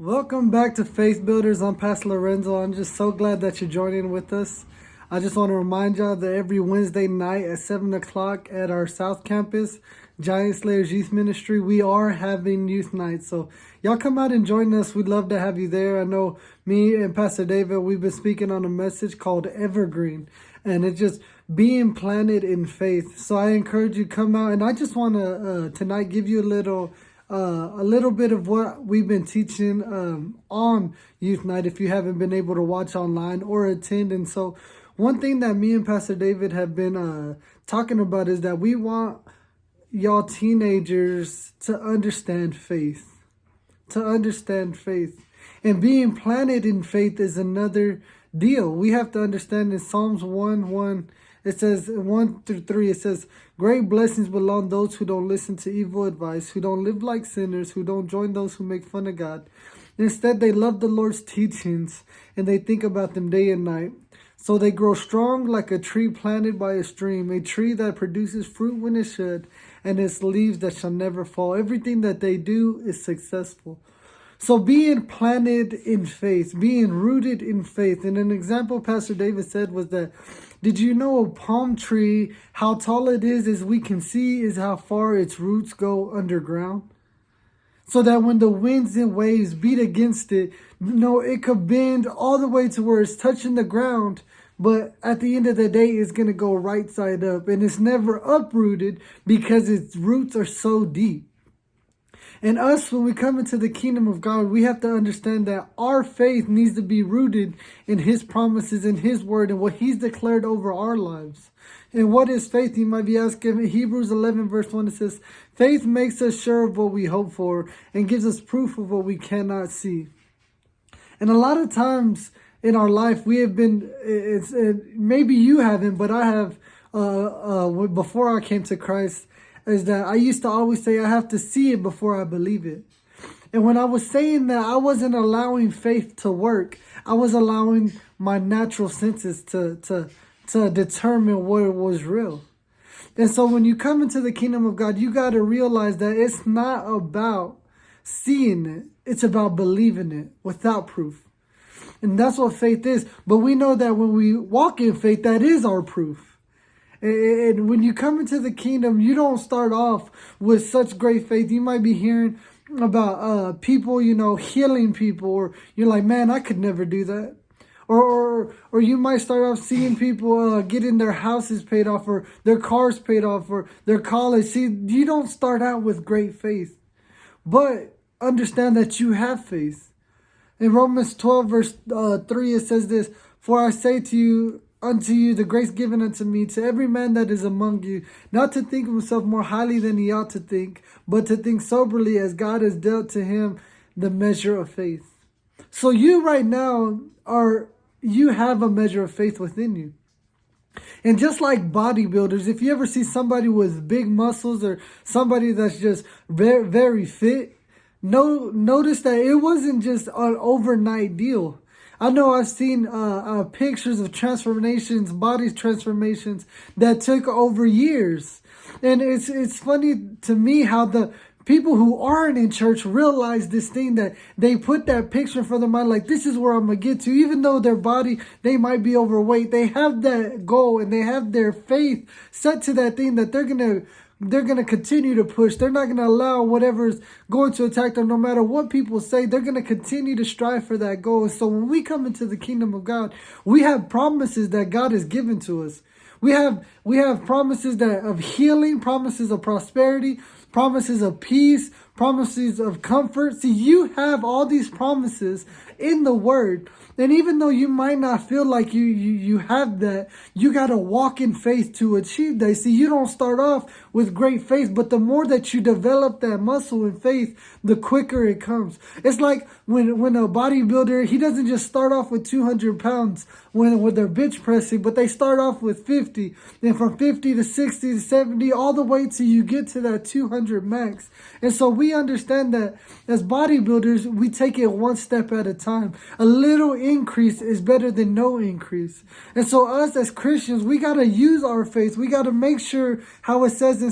Welcome back to Faith Builders. I'm Pastor Lorenzo. I'm just so glad that you're joining with us. I just want to remind y'all that every Wednesday night at 7 o'clock at our South Campus, Giant Slayers Youth Ministry, we are having youth night. So y'all come out and join us. We'd love to have you there. I know me and Pastor David, we've been speaking on a message called Evergreen. And it's just being planted in faith. So I encourage you to come out. And I just want to tonight give you a little bit of what we've been teaching on Youth Night if you haven't been able to watch online or attend. And so one thing that me and Pastor David have been talking about is that we want y'all teenagers to understand faith. To understand faith. And being planted in faith is another deal. We have to understand in Psalms 1:1, it says 1-3, it says, great blessings belong those who don't listen to evil advice, who don't live like sinners, who don't join those who make fun of God. Instead, they love the Lord's teachings and they think about them day and night. So they grow strong like a tree planted by a stream, a tree that produces fruit when it should, and its leaves that shall never fall. Everything that they do is successful. So being planted in faith, being rooted in faith. And an example Pastor David said was that, did you know a palm tree, how tall it is, as we can see, is how far its roots go underground? So that when the winds and waves beat against it, it could bend all the way to where it's touching the ground. But at the end of the day, it's going to go right side up. And it's never uprooted because its roots are so deep. And us, when we come into the kingdom of God, we have to understand that our faith needs to be rooted in His promises and His word and what He's declared over our lives. And what is faith? You might be asking. Hebrews 11 verse 1, it says, faith makes us sure of what we hope for and gives us proof of what we cannot see. And a lot of times in our life, we have been, maybe you haven't, but I have, before I came to Christ, is that I used to always say I have to see it before I believe it. And when I was saying that, I wasn't allowing faith to work. I was allowing my natural senses to determine what was real. And so when you come into the kingdom of God, you got to realize that it's not about seeing it. It's about believing it without proof. And that's what faith is. But we know that when we walk in faith, that is our proof. And when you come into the kingdom, you don't start off with such great faith. You might be hearing about people, healing people, or you're like, man, I could never do that. Or you might start off seeing people getting their houses paid off, or their cars paid off, or their college. See, you don't start out with great faith, but understand that you have faith. In Romans 12 verse 3, it says this, for I say unto you the grace given unto me, to every man that is among you, not to think of himself more highly than he ought to think, but to think soberly as God has dealt to him the measure of faith. So you right now you have a measure of faith within you. And just like bodybuilders, if you ever see somebody with big muscles or somebody that's just very, very fit, notice that it wasn't just an overnight deal. I know I've seen pictures of transformations, body transformations that took over years. And it's funny to me how the people who aren't in church realize this thing, that they put that picture for their mind, like, this is where I'm going to get to. Even though their body, they might be overweight, they have that goal and they have their faith set to that thing that they're going to continue to push. They're not going to allow whatever's going to attack them, no matter what people say. They're going to continue to strive for that goal. And so when we come into the kingdom of God, we have promises that God has given to us. We have promises of healing, promises of prosperity, promises of peace, promises of comfort. See, you have all these promises in the word. And even though you might not feel like you have that, you got to walk in faith to achieve that. See, you don't start off with great faith, but the more that you develop that muscle in faith, the quicker it comes. It's like when a bodybuilder, he doesn't just start off with 200 pounds when they're bench pressing, but they start off with 50. Then from 50 to 60 to 70, all the way till you get to that 200 max. And so we understand that as bodybuilders, we take it one step at a time. A little increase is better than no increase. And so us as Christians, we got to use our faith. We got to make sure, how it says in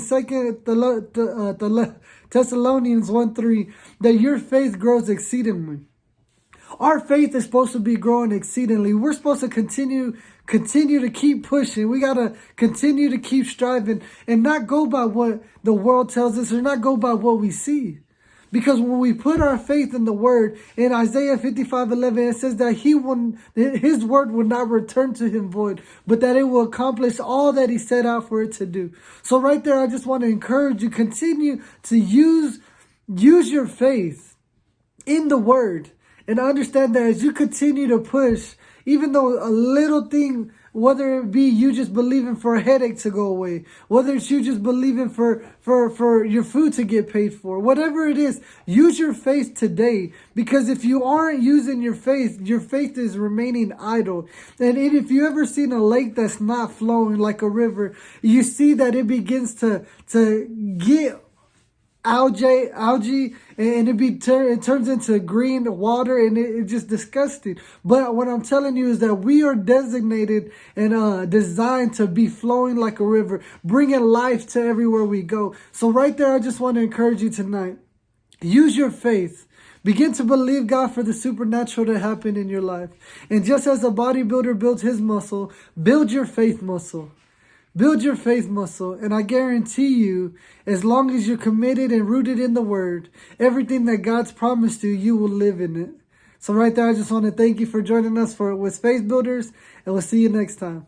Thessalonians 1:3, that your faith grows exceedingly. our faith is supposed to be growing exceedingly. We're supposed to continue to keep pushing. We got to continue to keep striving and not go by what the world tells us or not go by what we see. Because when we put our faith in the word, in Isaiah 55:11, it says that his word will not return to him void, but that it will accomplish all that he set out for it to do. So right there, I just want to encourage you, continue to use your faith in the word, and understand that as you continue to push, even though a little thing, whether it be you just believing for a headache to go away, whether it's you just believing for your food to get paid for, whatever it is, use your faith today. Because if you aren't using your faith is remaining idle. And if you ever seen a lake that's not flowing like a river, you see that it begins to get algae and it turns into green water, and it's just disgusting. But what I'm telling you is that we are designated and designed to be flowing like a river, bringing life to everywhere we go. So right there, I just want to encourage you tonight. Use your faith. Begin to believe God for the supernatural to happen in your life. And just as a bodybuilder builds his muscle, build your faith muscle. Build your faith muscle, and I guarantee you, as long as you're committed and rooted in the word, everything that God's promised you, you will live in it. So right there, I just want to thank you for joining us with Faith Builders, and we'll see you next time.